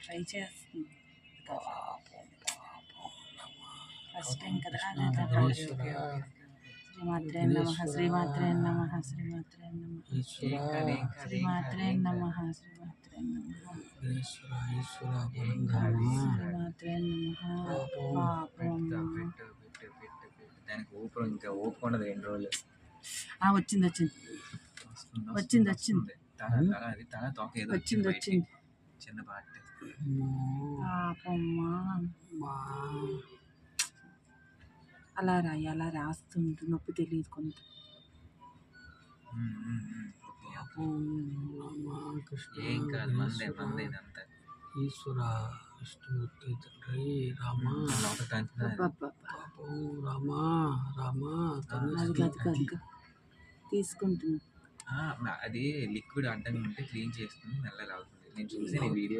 Try చేస్తుంది. పాపం first time కదా. శ్రీమాత్రే నమః, శ్రీమాత్రే నమః, శ్రీమాత్రే నమః, శ్రీమాత్రే నమః, శ్రీమాత్రే నమః, శ్రీమాత్రే నమః. పాపం దానికి ఊపిరి ఇంకా ఊపుకున్నది 2 రోజులు. వచ్చింది వచ్చింది వచ్చింది వచ్చింది అది తల తోక ఏదో వచ్చింది వచ్చింది. చిన్న పాట. పాపమ్మా అలా రాయి, అలా రాస్తుంటు నొప్పి తెలియదు కొంత. ఏం కాదు, మందే ఇదంతా. ఈశ్వర విష్ణుమూర్తి తండ్రి రామ రామ రామ తీసుకుంటుంది. అది లిక్విడ్ అడ్డంగా ఉంటే క్లీన్ చేసుకుని మెల్లగా అవుతుంది. నేను చూసి వీడియో